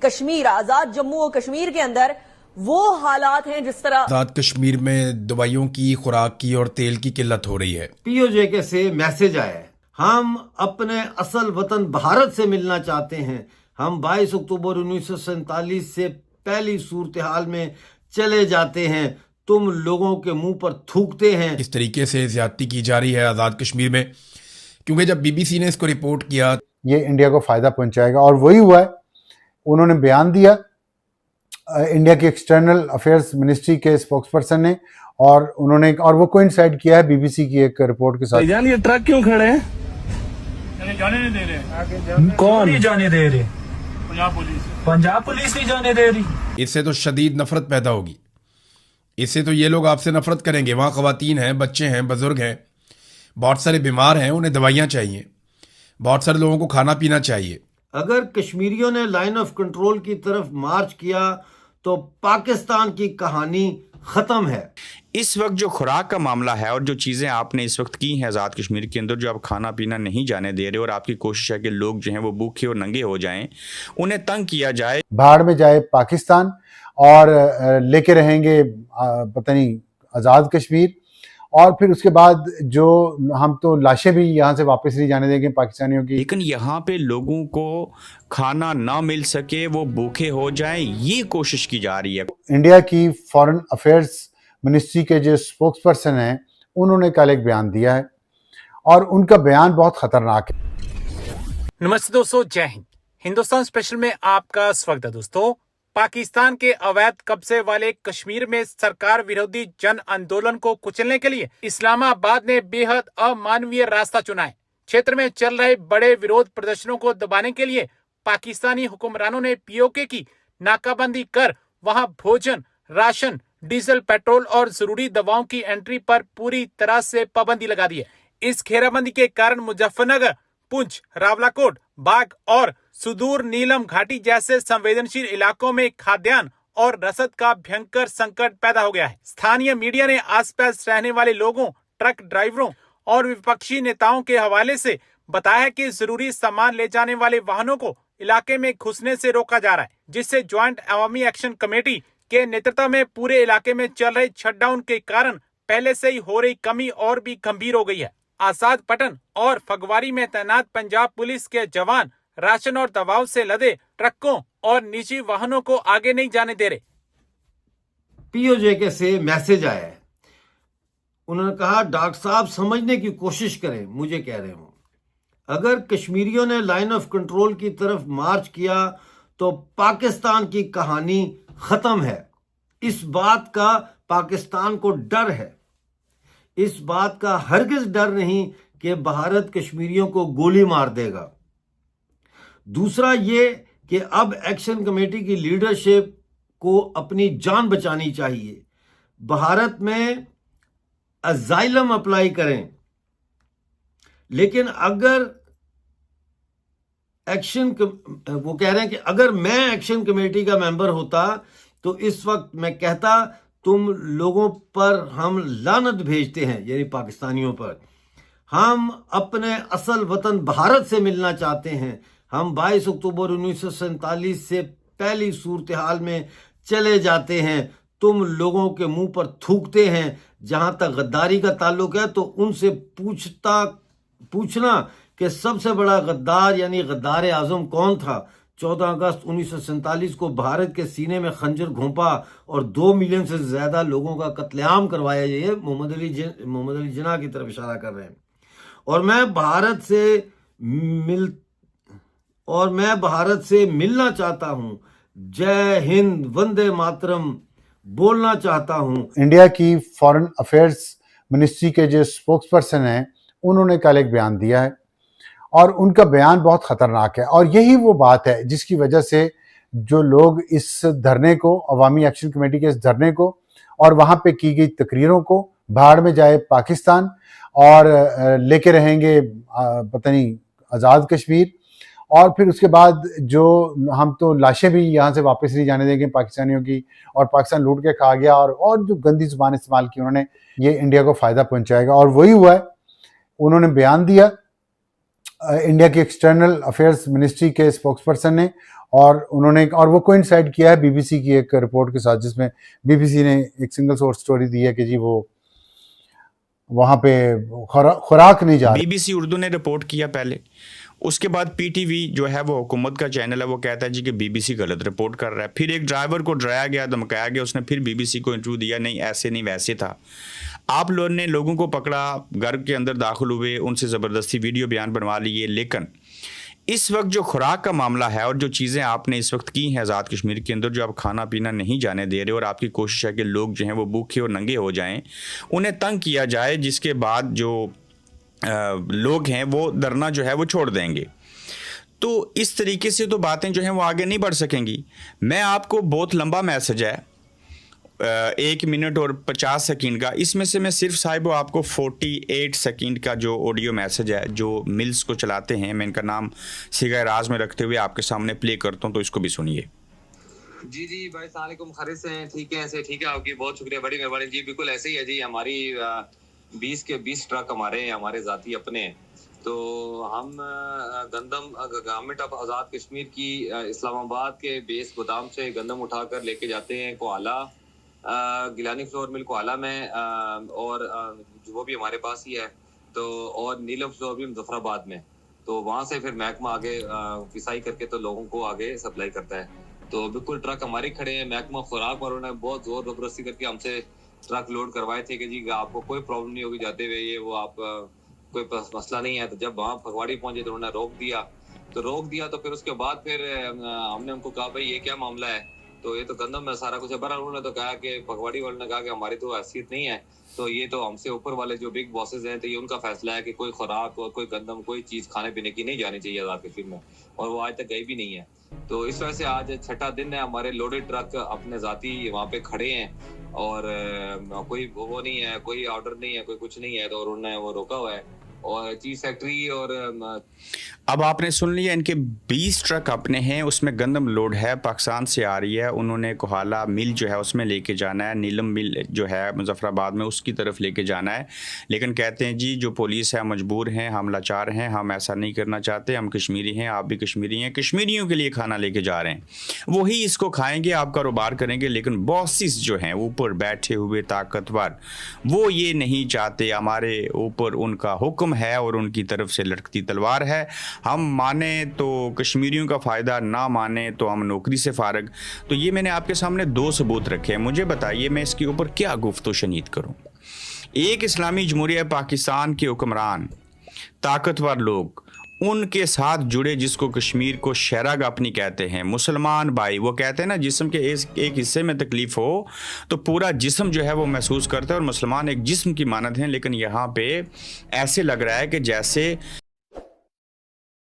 कश्मीर, आजाद जम्मू और कश्मीर के अंदर वो हालात हैं जिस तरह आजाद कश्मीर में दवाइयों की, खुराक की और तेल की किल्लत हो रही है। पीओजे से मैसेज आया है, हम अपने असल वतन भारत से मिलना चाहते हैं। हम 22 अक्टूबर 1947 से पहली सूरत हाल में चले जाते हैं, तुम लोगों के मुंह पर थूकते हैं। इस तरीके से ज्यादती की जा रही है आजाद कश्मीर में, क्योंकि जब बीबीसी ने इसको रिपोर्ट किया, ये इंडिया को फायदा पहुंचाएगा और वही हुआ है। उन्होंने बयान दिया इंडिया की एक्सटर्नल अफेयर्स मिनिस्ट्री के स्पोक्सपर्सन ने, और उन्होंने वो कोइंसाइड किया है बीबीसी की एक रिपोर्ट के साथ। ये ट्रक क्यों खड़े हैं? जाने नहीं दे रहे। कौन नहीं जाने दे रहे? पंजाब पुलिस नहीं जाने दे रही। इससे तो शदीद नफरत पैदा होगी। इससे तो ये लोग आपसे नफरत करेंगे। वहाँ खवातीन हैं, बच्चे हैं, बुजुर्ग हैं, बहुत सारे बीमार हैं, उन्हें दवाइयाँ चाहिए, बहुत सारे लोगों को खाना पीना चाहिए। अगर कश्मीरियों ने लाइन ऑफ कंट्रोल की तरफ मार्च किया तो पाकिस्तान की कहानी खत्म है। इस वक्त जो खुराक का मामला है और जो चीज़ें आपने इस वक्त की हैं आज़ाद कश्मीर के अंदर, जो आप खाना पीना नहीं जाने दे रहे और आपकी कोशिश है कि लोग जो हैं वो भूखे और नंगे हो जाएं, उन्हें तंग किया जाए, भाड़ में जाए पाकिस्तान, और लेके रहेंगे पता नहीं आज़ाद कश्मीर, और फिर उसके बाद जो हम तो लाशें भी यहाँ से वापस नहीं जाने देंगे पाकिस्तानियों की। लेकिन यहाँ पे लोगों को खाना ना मिल सके, वो भूखे हो जाएं, ये कोशिश की जा रही है। इंडिया की फॉरेन अफेयर्स मिनिस्ट्री के जो स्पोक्सपर्सन हैं, उन्होंने कल एक बयान दिया है और उनका बयान बहुत खतरनाक है। नमस्ते दोस्तों, जय हिंद। हिंदुस्तान स्पेशल में आपका स्वागत है। दोस्तों, पाकिस्तान के अवैध कब्जे वाले कश्मीर में सरकार विरोधी जन आंदोलन को कुचलने के लिए इस्लामाबाद ने बेहद अमानवीय रास्ता चुना है। क्षेत्र में चल रहे बड़े विरोध प्रदर्शनों को दबाने के लिए पाकिस्तानी हुक्मरानों ने पीओके की नाकाबंदी कर वहां भोजन, राशन, डीजल, पेट्रोल और जरूरी दवाओं की एंट्री पर पूरी तरह से पाबंदी लगा दी है। इस घेराबंदी के कारण मुजफ्फरनगर, पुंछ, रावलाकोट, बाग और सुदूर नीलम घाटी जैसे संवेदनशील इलाकों में खाद्यान्न और रसद का भयंकर संकट पैदा हो गया है। स्थानीय मीडिया ने आसपास रहने वाले लोगों, ट्रक ड्राइवरों और विपक्षी नेताओं के हवाले से बताया है कि जरूरी सामान ले जाने वाले वाहनों को इलाके में घुसने से रोका जा रहा है, जिससे ज्वाइंट अवामी एक्शन कमेटी के नेतृत्व में पूरे इलाके में चल रहे शटडाउन के कारण पहले से ही हो रही कमी और भी गंभीर हो गई है। आजाद पटन और फगवारी में तैनात पंजाब पुलिस के जवान राशन और दवाओं से लदे ट्रकों और निजी वाहनों को आगे नहीं जाने दे रहे। पीओजे से मैसेज आया है, उन्होंने कहा डॉक्टर साहब समझने की कोशिश करें, मुझे कह रहे हूं, अगर कश्मीरियों ने लाइन ऑफ कंट्रोल की तरफ मार्च किया तो पाकिस्तान की कहानी खत्म है। इस बात का पाकिस्तान को डर है। इस बात का हरगिज डर नहीं कि भारत कश्मीरियों को गोली मार देगा। दूसरा ये कि अब एक्शन कमेटी की लीडरशिप को अपनी जान बचानी चाहिए। भारत में अजाइलम अप्लाई करें, लेकिन अगर वो कह रहे हैं कि अगर मैं एक्शन कमेटी का मेंबर होता तो इस वक्त मैं कहता तुम लोगों पर हम लानत भेजते हैं, यानी पाकिस्तानियों पर। हम अपने असल वतन भारत से मिलना चाहते हैं। हम 22 अक्टूबर 1947 से पहली सूरत हाल में चले जाते हैं, तुम लोगों के मुंह पर थूकते हैं। जहां तक गद्दारी का ताल्लुक है तो उनसे पूछना कि सबसे बड़ा गद्दार यानी गद्दार आजम कौन था। 14 अगस्त 1947 को भारत के सीने में खंजर घोंपा और 2 मिलियन से ज्यादा लोगों का कत्लेआम करवाया। ये मोहम्मद अली जिन्ना की तरफ इशारा कर रहे हैं। और मैं भारत से मिलना चाहता हूं, जय हिंद, वंदे मातरम बोलना चाहता हूं। इंडिया की फॉरेन अफेयर्स मिनिस्ट्री के जो स्पोक्सपर्सन हैं, उन्होंने कल एक बयान दिया है और उनका बयान बहुत खतरनाक है। और यही वो बात है जिसकी वजह से जो लोग इस धरने को, अवामी एक्शन कमेटी के इस धरने को और वहां पे की गई तकरीरों को, भाड़ में जाए पाकिस्तान, और लेके रहेंगे पता नहीं आज़ाद कश्मीर, और फिर उसके बाद जो हम तो लाशें भी यहाँ से वापस नहीं जाने देंगे पाकिस्तानियों की, और पाकिस्तान लूट के खा गया, और जो गंदी जुबान इस्तेमाल की उन्होंने, ये इंडिया को फायदा पहुंचाएगा। और वही हुआ है। उन्होंने बयान दिया इंडिया की एक्सटर्नल अफेयर्स मिनिस्ट्री के स्पोक्सपर्सन ने, और उन्होंने और वो कोइंसाइड किया है बीबीसी की एक रिपोर्ट के साथ, जिसमें बीबीसी ने एक सिंगल सोर्स स्टोरी दी है कि जी वो वहाँ पे खुराक नहीं जा रही। बीबीसी उर्दू ने रिपोर्ट किया पहले, उसके बाद पीटीवी जो है वो हुकूमत का चैनल है, वो कहता है जी कि बीबीसी गलत रिपोर्ट कर रहा है। फिर एक ड्राइवर को डराया गया, धमकाया गया, उसने फिर बीबीसी को इंटरव्यू दिया, नहीं ऐसे नहीं वैसे था। आप लोगों ने लोगों को पकड़ा, घर के अंदर दाखिल हुए, उनसे ज़बरदस्ती वीडियो बयान बनवा लिए। लेकिन इस वक्त जो खुराक का मामला है और जो चीज़ें आपने इस वक्त की हैं आज़ाद कश्मीर के अंदर, जो आप खाना पीना नहीं जाने दे रहे और आपकी कोशिश है कि लोग जो हैं वो भूखे और नंगे हो जाएं, उन्हें तंग किया जाए, जिसके बाद जो लोग हैं वो धरना जो है वो छोड़ देंगे। तो इस तरीके से तो बातें जो हैं वो आगे नहीं बढ़ सकेंगी। मैं आपको बहुत लंबा मैसेज है, 1 मिनट और 50 सेकंड का, इसमें से मैं सिर्फ साहिब आपको 48 सेकंड का जो ऑडियो मैसेज है जो मिल्स को चलाते हैं, मैं इनका नाम सिगा राज में रखते हुए आपके सामने प्ले करता हूं, तो इसको भी सुनिए। जी जी भाई अस्सलाम वालेकुम, खैरियत से हैं? ठीक है, ऐसे ठीक है, आपकी बहुत शुक्रिया, बड़ी मेहरबानी जी। बिल्कुल ऐसे ही है जी, हमारी 20 के 20 ट्रक हमारे ज़ाती अपने हैं। तो हम गंदम गवर्नमेंट ऑफ आज़ाद कश्मीर की इस्लामाबाद के बेस गोदाम से गंदम उठाकर लेके जाते हैं कोहाला, गिलानी फ्लोर मिल कोहाला में, और वो भी हमारे पास ही है, तो और नीलम फ्लोर भी मुजफ्फराबाद में। तो वहाँ से फिर महकमा आगे पिसाई करके तो लोगों को आगे सप्लाई करता है। तो बिल्कुल ट्रक हमारे खड़े हैं, महकमा खुराक वालों ने बहुत जोर जबरदस्ती करके हमसे ट्रक लोड करवाए थे कि जी आपको कोई प्रॉब्लम नहीं होगी जाते हुए, ये वो आप कोई मसला नहीं है। तो जब वहाँ फगवाड़ी पहुंचे तो उन्होंने रोक दिया, तो फिर उसके बाद फिर हमने उनको कहा भाई ये क्या मामला है, तो ये तो गंदम में सारा कुछ है। बहरहाल उन्होंने तो कहा कि फगवाड़ी वालों ने कहा कि हमारी तो हैसियत नहीं है, तो ये तो हमसे ऊपर वाले जो बिग बॉसेस हैं, तो ये उनका फैसला है कि कोई खुराक और कोई गंदम कोई चीज़ खाने पीने की नहीं जानी चाहिए आज़ाद कश्मीर में, और वो आज तक गई भी नहीं है। तो इस वजह से आज 6ठा दिन है, हमारे लोडेड ट्रक अपने ज़ाती वहाँ पे खड़े हैं और कोई वो नहीं है, कोई ऑर्डर नहीं है, कोई कुछ नहीं है, तो उन्होंने वो रोका हुआ है। और चीज फैक्ट्री और अब आपने सुन लिया, इनके 20 ट्रक अपने हैं, उसमें गंदम लोड है, पाकिस्तान से आ रही है। उन्होंने कोहाला मिल जो है उसमें लेके जाना है, नीलम मिल जो है मुजफ्फराबाद में उसकी तरफ लेके जाना है। लेकिन कहते हैं जी जो पुलिस है मजबूर हैं, हम लाचार हैं, हम ऐसा नहीं करना चाहते, हम कश्मीरी हैं, आप भी कश्मीरी हैं, कश्मीरियों के लिए खाना लेके जा रहे हैं, वही इसको खाएंगे, आप कारोबार करेंगे। लेकिन बॉसिस जो हैं ऊपर बैठे हुए ताकतवर, वो ये नहीं चाहते, हमारे ऊपर उनका हुक्म है और उनकी तरफ से लटकती तलवार है। हम माने तो कश्मीरियों का फ़ायदा, ना माने तो हम नौकरी से फारग। तो ये मैंने आपके सामने 2 सबूत रखे हैं, मुझे बताइए मैं इसके ऊपर क्या गुफ्तो शनीद करूं। एक इस्लामी जमहूरिया पाकिस्तान के हुक्मरान, ताकतवर लोग, उनके साथ जुड़े जिसको कश्मीर को शहराग अपनी कहते हैं, मुसलमान भाई, वो कहते हैं ना जिस्म के एक हिस्से में तकलीफ़ हो तो पूरा जिस्म जो है वो महसूस करता है, और मुसलमान एक जिस्म की मानद हैं। लेकिन यहाँ पे ऐसे लग रहा है कि जैसे